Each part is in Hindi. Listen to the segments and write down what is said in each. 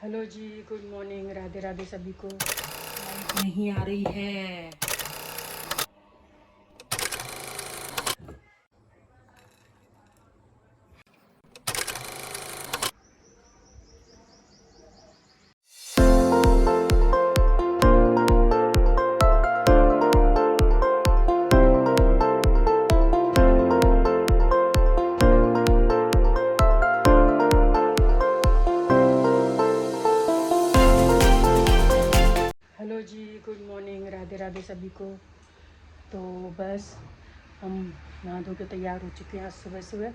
हेलो जी, गुड मॉर्निंग, राधे राधे सभी को। लाइट नहीं आ रही है। हेलो जी, गुड मॉर्निंग, राधे राधे सभी को। तो बस हम नहा धो के तैयार हो चुके हैं आज सुबह सुबह,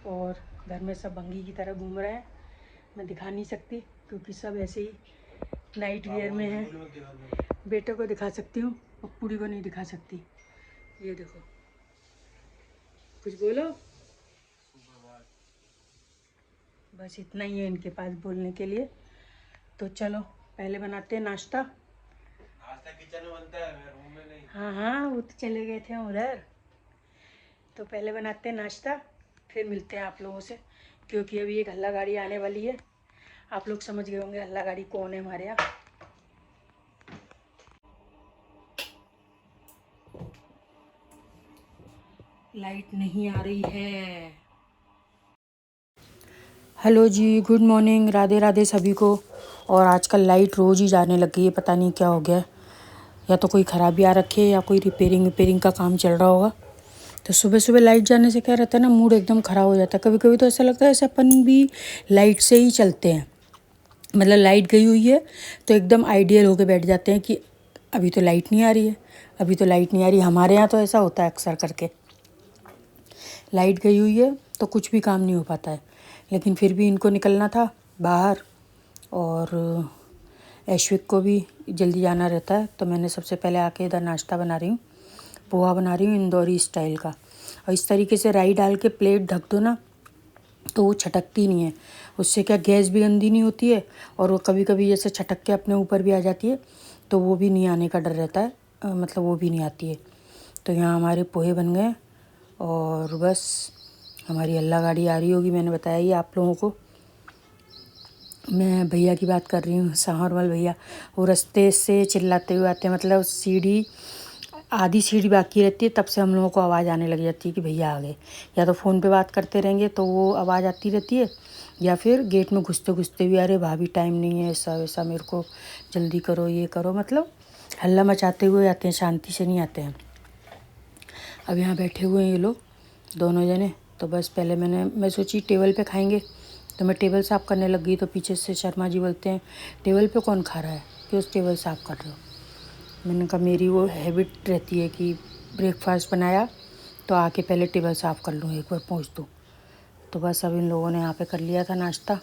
और घर में सब भंगी की तरह घूम रहे हैं। मैं दिखा नहीं सकती क्योंकि सब ऐसे ही नाइट वियर में हैं। बेटे को दिखा सकती हूँ, पप्पूड़ी को नहीं दिखा सकती। ये देखो, कुछ बोलो। बस इतना ही है इनके पास बोलने के लिए। तो चलो पहले बनाते हैं नाश्ता। नाश्ता किचन में बनता है, मेरे रूम में नहीं। हाँ हाँ, वो तो चले गए थे उधर। तो पहले बनाते हैं नाश्ता, फिर मिलते हैं आप लोगों से, क्योंकि अभी एक हल्ला गाड़ी आने वाली है। आप लोग समझ गए होंगे हल्ला गाड़ी कौन है हमारे यहाँ। लाइट नहीं आ रही है। हेलो जी, गुड मॉर्निंग, राधे राधे सभी को। और आजकल लाइट रोज़ ही जाने लग गई है, पता नहीं क्या हो गया। या तो कोई ख़राबी आ रखी है या कोई रिपेयरिंग का काम चल रहा होगा। तो सुबह सुबह लाइट जाने से क्या रहता है ना, मूड एकदम ख़राब हो जाता है। कभी कभी तो ऐसा लगता है ऐसे अपन भी लाइट से ही चलते हैं। मतलब लाइट गई हुई है तो एकदम आइडियल होके बैठ जाते हैं कि अभी तो लाइट नहीं आ रही है, अभी तो लाइट नहीं आ रही। हमारे यहाँ तो ऐसा होता है अक्सर करके, लाइट गई हुई है तो कुछ भी काम नहीं हो पाता है। लेकिन फिर भी इनको निकलना था बाहर, और ऐश्विक को भी जल्दी जाना रहता है। तो मैंने सबसे पहले आके इधर नाश्ता बना रही हूँ, पोहा बना रही हूँ इंदौरी स्टाइल का। और इस तरीके से राई डाल के प्लेट ढक दो ना, तो वो छटकती नहीं है। उससे क्या, गैस भी गंदी नहीं होती है, और वो कभी कभी जैसे छटक के अपने ऊपर भी आ जाती है, तो वो भी नहीं आने का डर रहता है। मतलब वो भी नहीं आती है। तो यहाँ हमारे पोहे बन गए, और बस हमारी अल्लाह गाड़ी आ रही होगी। मैंने बताया ही आप लोगों को। मैं भैया की बात कर रही हूँ, सांवरमल भैया। वो रास्ते से चिल्लाते हुए आते हैं, मतलब सीढ़ी, आधी सीढ़ी बाकी रहती है, तब से हम लोगों को आवाज़ आने लग जाती है कि भैया आ गए। या तो फ़ोन पे बात करते रहेंगे तो वो आवाज़ आती रहती है, या फिर गेट में घुसते घुसते भी, अरे भाभी टाइम नहीं है, ऐसा वैसा, मेरे को जल्दी करो, ये करो। मतलब हल्ला मचाते हुए आते हैं, शांति से नहीं आते हैं। अब यहाँ बैठे हुए हैं ये लोग दोनों जने। तो बस पहले मैं सोची टेबल पे खाएंगे, तो मैं टेबल साफ़ करने लग गई। तो पीछे से शर्मा जी बोलते हैं, टेबल पे कौन खा रहा है, क्यों टेबल साफ़ कर रहे हो। मैंने कहा मेरी वो हैबिट रहती है कि ब्रेकफास्ट बनाया तो आके पहले टेबल साफ़ कर लूँ, एक बार पहुँच दूँ। तो बस अब इन लोगों ने यहाँ पे कर लिया था नाश्ता,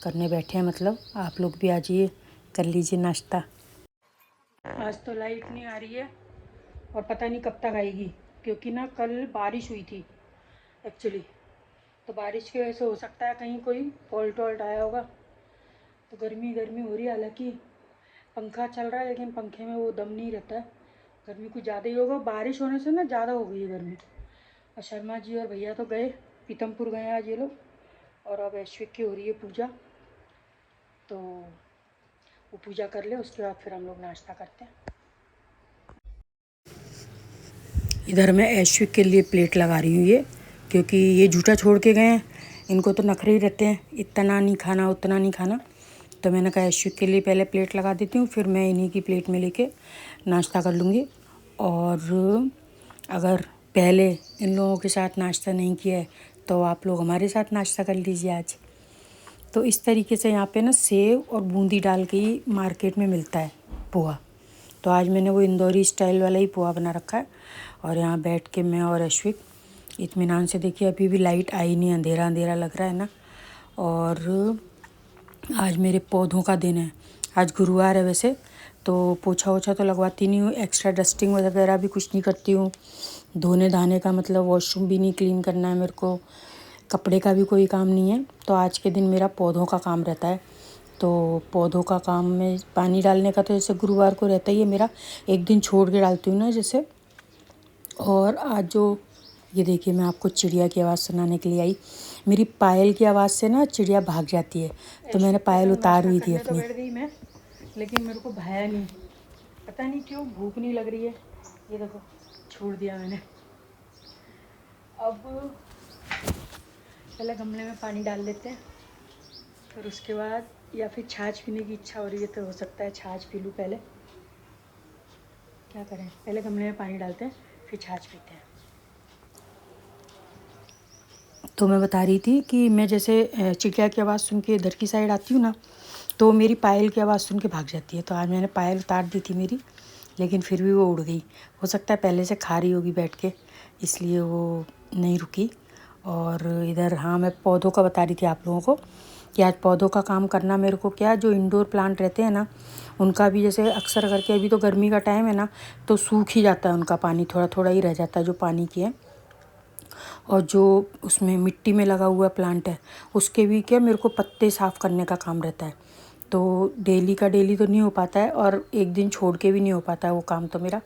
करने बैठे हैं। मतलब आप लोग भी आ जाइए, कर लीजिए नाश्ता। आज तो लाइट नहीं आ रही है, और पता नहीं कब तक आएगी, क्योंकि ना कल बारिश हुई थी एक्चुअली। तो बारिश की वजह से हो सकता है कहीं कोई फॉल्ट वॉल्ट आया होगा। तो गर्मी गर्मी हो रही है, हालांकि पंखा चल रहा है, लेकिन पंखे में वो दम नहीं रहता है। गर्मी कुछ ज़्यादा ही होगा, बारिश होने से ना ज़्यादा हो गई है गर्मी। और शर्मा जी और भैया तो गए, पीतमपुर गए आज ये लोग। और अब ऐश्विक की हो रही है पूजा, तो वो पूजा कर ले, उसके बाद फिर हम लोग नाश्ता करते हैं। इधर मैं ऐश्विक के लिए प्लेट लगा रही हूँ ये, क्योंकि ये झूठा छोड़ के गए हैं। इनको तो नखरे ही रहते हैं, इतना नहीं खाना उतना नहीं खाना। तो मैंने कहा ऐश्विक के लिए पहले प्लेट लगा देती हूँ, फिर मैं इन्हीं की प्लेट में लेके नाश्ता कर लूँगी। और अगर पहले इन लोगों के साथ नाश्ता नहीं किया है तो आप लोग हमारे साथ नाश्ता कर लीजिए आज। तो इस तरीके से यहाँ पे ना सेव और बूंदी डाल के ही मार्केट में मिलता है पोहा। तो आज मैंने वो इंदौरी स्टाइल वाला ही पोहा बना रखा है। और यहाँ बैठ के मैं और ऐश्विक इत्मीनान से, देखिए अभी भी लाइट आई नहीं, अंधेरा अंधेरा लग रहा है ना। और आज मेरे पौधों का दिन है, आज गुरुवार है वैसे। तो पोछा ओछा तो लगवाती नहीं हूँ, एक्स्ट्रा डस्टिंग वगैरह भी कुछ नहीं करती हूँ। धोने धाने का मतलब वॉशरूम भी नहीं क्लीन करना है मेरे को, कपड़े का भी कोई काम नहीं है। तो आज के दिन मेरा पौधों का काम रहता है। तो पौधों का काम में पानी डालने का तो जैसे गुरुवार को रहता ही है मेरा, एक दिन छोड़ के डालती हूँ ना जैसे। और आज जो ये देखिए, मैं आपको चिड़िया की आवाज़ सुनाने के लिए आई। मेरी पायल की आवाज़ से ना चिड़िया भाग जाती है, तो मैंने पायल उतार हुई थी अपनी। बैठ गई मैं, लेकिन मेरे को भाया नहीं, पता नहीं क्यों, भूख नहीं लग रही है। ये देखो छोड़ दिया मैंने। अब पहले गमले में पानी डाल लेते हैं, फिर उसके बाद या फिर छाछ पीने की इच्छा हो रही है तो हो सकता है छाछ पी लूँ पहले। क्या करें, पहले गमले में पानी डालते हैं फिर छाछ पीते हैं। तो मैं बता रही थी कि मैं जैसे चिड़िया की आवाज़ सुन के इधर की साइड आती हूँ ना, तो मेरी पायल की आवाज़ सुन के भाग जाती है। तो आज मैंने पायल उतार दी थी मेरी, लेकिन फिर भी वो उड़ गई। हो सकता है पहले से खा रही होगी बैठ के, इसलिए वो नहीं रुकी। और इधर हाँ, मैं पौधों का बता रही थी आप लोगों को कि आज पौधों का काम करना मेरे को, क्या जो इंडोर प्लांट रहते हैं ना, उनका भी जैसे अक्सर करके, अभी तो गर्मी का टाइम है ना, तो सूख ही जाता है उनका पानी, थोड़ा थोड़ा ही रह जाता है जो पानी की है। और जो उसमें मिट्टी में लगा हुआ प्लांट है, उसके भी क्या मेरे को पत्ते साफ़ करने का काम रहता है। तो डेली का डेली तो नहीं हो पाता है, और एक दिन छोड़ के भी नहीं हो पाता है वो काम तो मेरा।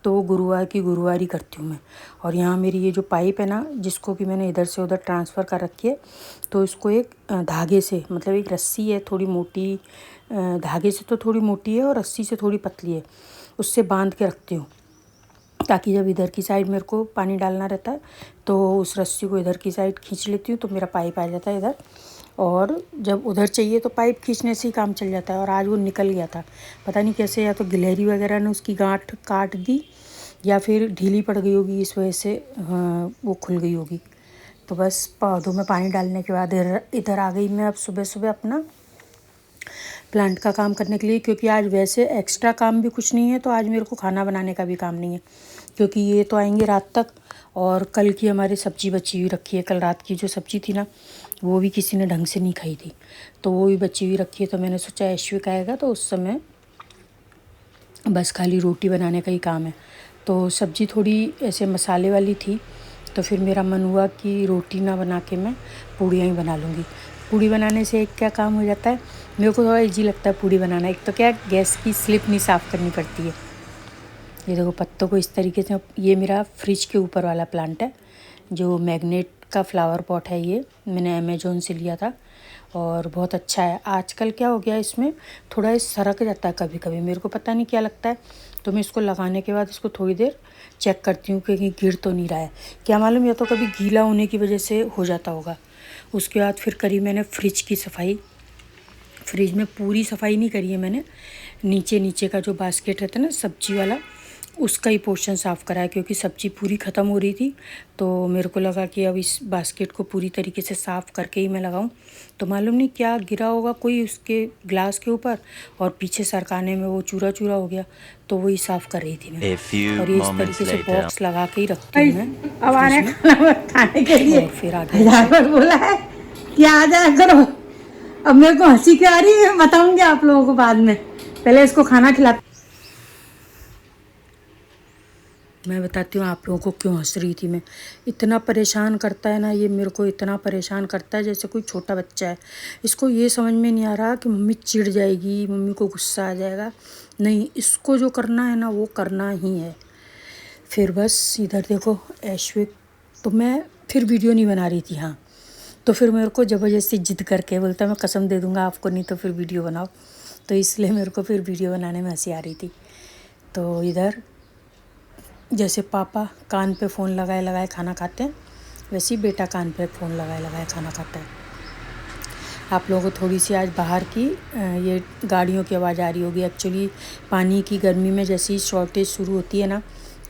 तो वो गुरुवार की गुरुवार ही करती हूँ मैं। और यहाँ मेरी ये जो पाइप है ना, जिसको कि मैंने इधर से उधर ट्रांसफ़र कर रखी है, तो इसको एक धागे से, मतलब एक रस्सी है थोड़ी मोटी, धागे से तो थोड़ी मोटी है और रस्सी से थोड़ी पतली है, उससे बांध के रखती हूँ, ताकि जब इधर की साइड मेरे को पानी डालना रहता है तो उस रस्सी को इधर की साइड खींच लेती हूँ, तो मेरा पाइप आ जाता है इधर। और जब उधर चाहिए तो पाइप खींचने से ही काम चल जाता है। और आज वो निकल गया था, पता नहीं कैसे, या तो गिलहरी वगैरह ने उसकी गांठ काट दी या फिर ढीली पड़ गई होगी, इस वजह से वो खुल गई होगी। तो बस पौधों में पानी डालने के बाद इधर आ गई मैं अब सुबह सुबह अपना प्लांट का काम करने के लिए, क्योंकि आज वैसे एक्स्ट्रा काम भी कुछ नहीं है। तो आज मेरे को खाना बनाने का भी काम नहीं है, क्योंकि ये तो आएंगे रात तक। और कल की हमारी सब्ज़ी बची हुई रखी है, कल रात की जो सब्ज़ी थी ना, वो भी किसी ने ढंग से नहीं खाई थी, तो वो भी बची हुई रखी है। तो मैंने सोचा ऐश्विक आएगा तो उस समय बस खाली रोटी बनाने का ही काम है। तो सब्ज़ी थोड़ी ऐसे मसाले वाली थी, तो फिर मेरा मन हुआ कि रोटी ना बना के मैं पूड़ियाँ ही बना लूँगी। पूड़ी बनाने से एक क्या काम हो जाता है, मेरे को थोड़ा इजी लगता है पूड़ी बनाना। एक तो क्या, गैस की स्लिप नहीं साफ़ करनी पड़ती है। ये देखो पत्तों को इस तरीके से, ये मेरा फ्रिज के ऊपर वाला प्लांट है, जो मैग्नेट का फ्लावर पॉट है, ये मैंने अमेज़ोन से लिया था और बहुत अच्छा है। आजकल क्या हो गया, इसमें थोड़ा सरक जाता है कभी कभी, मेरे को पता नहीं क्या लगता है। तो मैं इसको लगाने के बाद इसको थोड़ी देर चेक करती हूँ कि कहीं गिर तो नहीं रहा है, क्या मालूम, या तो कभी गीला होने की वजह से हो जाता होगा। उसके बाद फिर करी मैंने फ्रिज की सफाई। फ्रिज में पूरी सफाई नहीं करी है मैंने, नीचे नीचे का जो बास्केट रहता है ना सब्जी वाला, उसका ही पोर्शन साफ़ करा है, क्योंकि सब्ज़ी पूरी ख़त्म हो रही थी। तो मेरे को लगा कि अब इस बास्केट को पूरी तरीके से साफ़ करके ही मैं लगाऊं। तो मालूम नहीं क्या गिरा होगा कोई उसके ग्लास के ऊपर, और पीछे सरकाने में वो चूरा चूरा हो गया, तो वही साफ़ कर रही थी मैं। और ये इस तरीके से बॉक्स लगा के ही रखती हूँ मैं। अब आने खाने के लिए और फिर आगे बोला है कि आ जाया करो। अब मेरे को हंसी क्या आ रही है बताऊंगी आप लोगों को बाद में, पहले इसको खाना खिला। मैं बताती हूँ आप लोगों को क्यों हंस रही थी मैं। इतना परेशान करता है ना ये, मेरे को इतना परेशान करता है जैसे कोई छोटा बच्चा है। इसको ये समझ में नहीं आ रहा कि मम्मी चिढ़ जाएगी, मम्मी को गुस्सा आ जाएगा, नहीं, इसको जो करना है ना वो करना ही है। फिर बस इधर देखो ऐश्विक, तो मैं फिर वीडियो नहीं बना रही थी, हाँ, तो फिर मेरे को ज़बरदस्ती जिद करके बोलता मैं कसम दे दूँगा आपको, नहीं तो फिर वीडियो बनाओ। तो इसलिए मेरे को फिर वीडियो बनाने में हंसी आ रही थी। तो इधर जैसे पापा कान पे फ़ोन लगाए लगाए खाना खाते हैं, वैसे ही बेटा कान पे फ़ोन लगाए लगाए खाना खाता है। आप लोगों को थोड़ी सी आज बाहर की ये गाड़ियों की आवाज़ आ रही होगी। एक्चुअली पानी की गर्मी में जैसे ही शॉर्टेज शुरू होती है ना,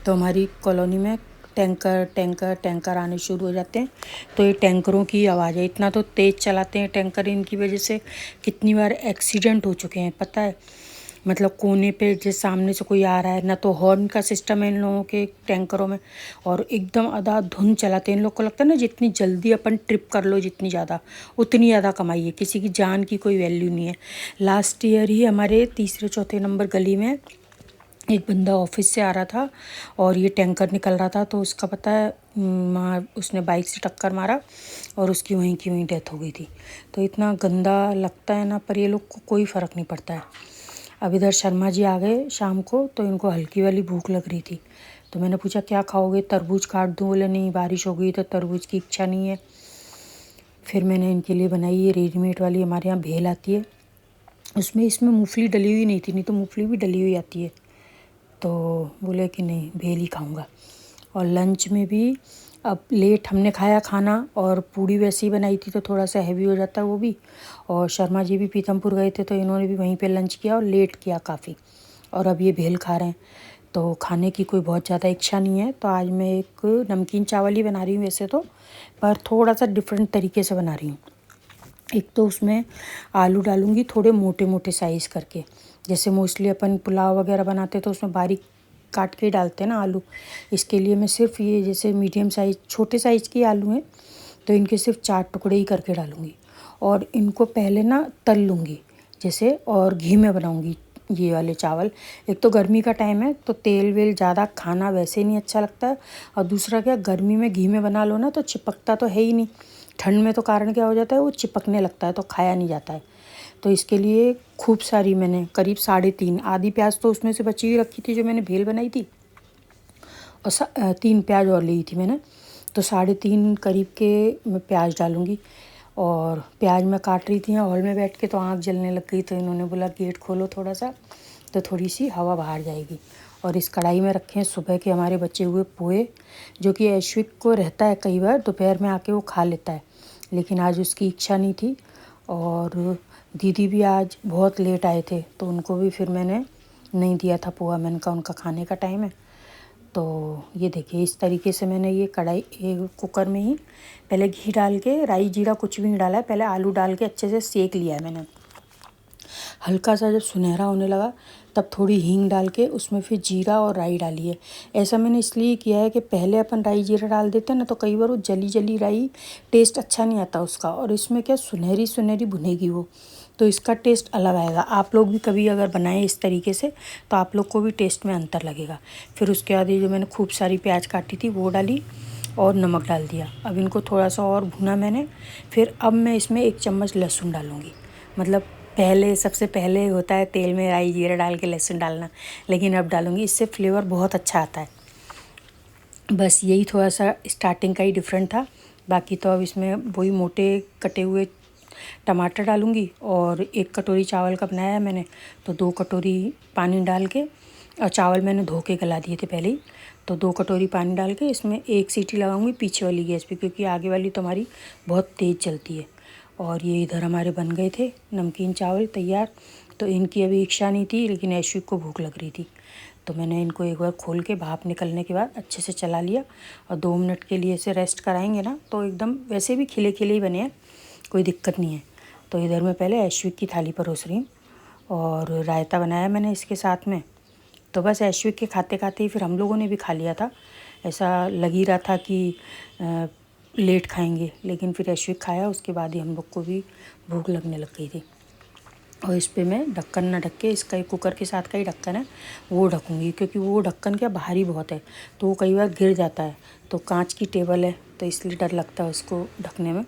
तो हमारी कॉलोनी में टैंकर आने शुरू हो जाते हैं। तो ये टैंकरों की आवाज़ है, इतना तो तेज़ चलाते हैं टैंकर, इनकी वजह से कितनी बार एक्सीडेंट हो चुके हैं पता है। मतलब कोने पे जैसे सामने से कोई आ रहा है ना, तो हॉर्न का सिस्टम है इन लोगों के टैंकरों में, और एकदम अंधाधुंध चलाते हैं। इन लोग को लगता है ना जितनी जल्दी अपन ट्रिप कर लो जितनी ज़्यादा, उतनी ज़्यादा कमाई है, किसी की जान की कोई वैल्यू नहीं है। लास्ट ईयर ही हमारे तीसरे चौथे नंबर गली में एक बंदा ऑफिस से आ रहा था और ये टैंकर निकल रहा था, तो उसका पता है उसने बाइक से टक्कर मारा और उसकी वहीं की वहीं डेथ हो गई थी। तो इतना गंदा लगता है ना, पर ये लोग को कोई फ़र्क नहीं पड़ता है। अब इधर शर्मा जी आ गए शाम को, तो इनको हल्की वाली भूख लग रही थी। तो मैंने पूछा क्या खाओगे, तरबूज काट दूँ? बोले नहीं, बारिश हो गई तो तरबूज की इच्छा नहीं है। फिर मैंने इनके लिए बनाई ये रेडीमेड वाली, हमारे यहाँ भेल आती है, इसमें मूंगफली डली हुई नहीं थी, नहीं तो मूंगफली भी डली हुई आती है। तो बोले कि नहीं भेल ही खाऊंगा। और लंच में भी अब लेट हमने खाया खाना, और पूड़ी वैसे ही बनाई थी तो थोड़ा सा हैवी हो जाता है वो भी। और शर्मा जी भी पीतमपुर गए थे तो इन्होंने भी वहीं पे लंच किया और लेट किया काफ़ी। और अब ये भेल खा रहे हैं, तो खाने की कोई बहुत ज़्यादा इच्छा नहीं है। तो आज मैं एक नमकीन चावल ही बना रही हूँ वैसे तो, पर थोड़ा सा डिफरेंट तरीके से बना रही हूँ। एक तो उसमें आलू डालूँगी थोड़े मोटे मोटे साइज़ करके, जैसे मोस्टली अपन पुलाव वगैरह बनाते तो उसमें बारीक काट के ही डालते हैं ना आलू। इसके लिए मैं सिर्फ ये जैसे मीडियम साइज़ छोटे साइज़ के आलू हैं तो इनके सिर्फ 4 टुकड़े ही करके डालूँगी। और इनको पहले ना तल लूँगी जैसे, और घी में बनाऊँगी ये वाले चावल। एक तो गर्मी का टाइम है तो तेल वेल ज़्यादा खाना वैसे नहीं अच्छा लगता है, और दूसरा क्या, गर्मी में घी में बना लो ना तो चिपकता तो है ही नहीं। ठंड में तो कारण क्या हो जाता है, वो चिपकने लगता है तो खाया नहीं जाता है। तो इसके लिए खूब सारी मैंने करीब 3.5 आधी प्याज तो उसमें से बची हुई रखी थी जो मैंने भेल बनाई थी, और 3 प्याज और ली थी मैंने, तो 3.5 करीब के मैं प्याज डालूँगी। और प्याज मैं काट रही थी हॉल में बैठ के तो आँख जलने लग गई, तो इन्होंने बोला गेट खोलो थोड़ा सा तो थोड़ी सी हवा बाहर जाएगी। और इस कढ़ाई में रखे हैं सुबह के हमारे बचे हुए पोहे, जो कि ऐश्विक को रहता है कई बार दोपहर में आके वो खा लेता है, लेकिन आज उसकी इच्छा नहीं थी। और दीदी भी आज बहुत लेट आए थे तो उनको भी फिर मैंने नहीं दिया था पोहा, मैंने कहा उनका खाने का टाइम है। तो ये देखिए इस तरीके से मैंने ये कढ़ाई कुकर में ही पहले घी डाल के, राई जीरा कुछ भी नहीं डाला है, पहले आलू डाल के अच्छे से सेक लिया है मैंने। हल्का सा जब सुनहरा होने लगा तब थोड़ी हींग डाल के उसमें फिर जीरा और राई डाली है। ऐसा मैंने इसलिए किया है कि पहले अपन राई जीरा डाल देते हैं ना तो कई बार वो जली जली राई टेस्ट अच्छा नहीं आता उसका, और इसमें क्या सुनहरी सुनहरी भुनेगी वो, तो इसका टेस्ट अलग आएगा। आप लोग भी कभी अगर बनाएं इस तरीके से तो आप लोग को भी टेस्ट में अंतर लगेगा। फिर उसके बाद ये जो मैंने खूब सारी प्याज काटी थी वो डाली और नमक डाल दिया। अब इनको थोड़ा सा और भुना मैंने। फिर अब मैं इसमें 1 चम्मच लहसुन डालूँगी, मतलब पहले सबसे पहले होता है तेल में राई जीरा डाल के लहसुन डालना, लेकिन अब डालूँगी, इससे फ्लेवर बहुत अच्छा आता है। बस यही थोड़ा सा स्टार्टिंग का ही डिफरेंट था। बाकी तो अब इसमें वही मोटे कटे हुए टमाटर डालूँगी, और 1 कटोरी चावल का बनाया है मैंने तो 2 कटोरी पानी डाल के, और चावल मैंने धो के गला दिए थे पहले ही, तो 2 कटोरी पानी डाल के इसमें 1 सीटी लगाऊंगी पीछे वाली गैस पे, क्योंकि आगे वाली तो हमारी बहुत तेज़ चलती है। और ये इधर हमारे बन गए थे नमकीन चावल तैयार। तो इनकी अभी इच्छा नहीं थी, लेकिन ऐश्विक को भूख लग रही थी तो मैंने इनको एक बार खोल के भाप निकलने के बाद अच्छे से चला लिया। और 2 मिनट के लिए इसे रेस्ट कराएंगे ना तो एकदम वैसे भी खिले खिले ही बने हैं, कोई दिक्कत नहीं है। तो इधर मैं पहले ऐश्विक की थाली परोस रही हूँ, और रायता बनाया मैंने इसके साथ में। तो बस ऐश्विक के खाते खाते ही फिर हम लोगों ने भी खा लिया था। ऐसा लग ही रहा था कि लेट खाएंगे, लेकिन फिर ऐश्विक खाया उसके बाद ही हम लोग को भी भूख लगने लग गई थी। और इस पे मैं ढक्कन ना ढक के, इसका कुकर के साथ का ही ढक्कन है वो ढकूँगी, क्योंकि वो ढक्कन क्या भारी बहुत है तो वो कई बार गिर जाता है। तो कांच की टेबल है तो इसलिए डर लगता है उसको ढकने में,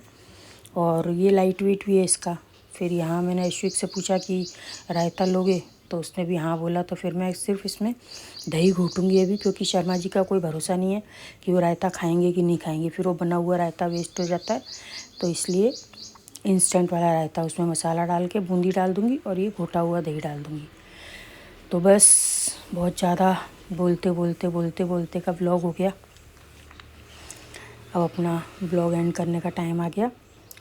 और ये लाइट वेट भी है इसका। फिर यहाँ मैंने ऐश्विक से पूछा कि रायता लोगे, तो उसने भी हाँ बोला। तो फिर मैं सिर्फ इसमें दही घोटूँगी अभी, क्योंकि शर्मा जी का कोई भरोसा नहीं है कि वो रायता खाएंगे कि नहीं खाएंगे, फिर वो बना हुआ रायता वेस्ट हो जाता है। तो इसलिए इंस्टेंट वाला रायता, उसमें मसाला डाल के बूंदी डाल दूँगी और ये घोटा हुआ दही डाल दूँगी। तो बस बहुत ज़्यादा बोलते बोलते बोलते बोलते का व्लॉग हो गया। अब अपना ब्लॉग एंड करने का टाइम आ गया,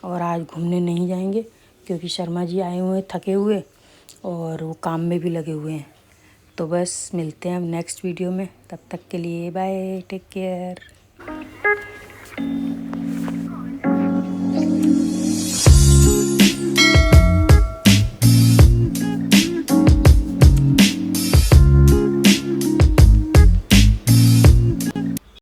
और आज घूमने नहीं जाएंगे क्योंकि शर्मा जी आए हुए हैं थके हुए, और वो काम में भी लगे हुए हैं। तो बस मिलते हैं अब नेक्स्ट वीडियो में, तब तक के लिए बाय, टेक केयर।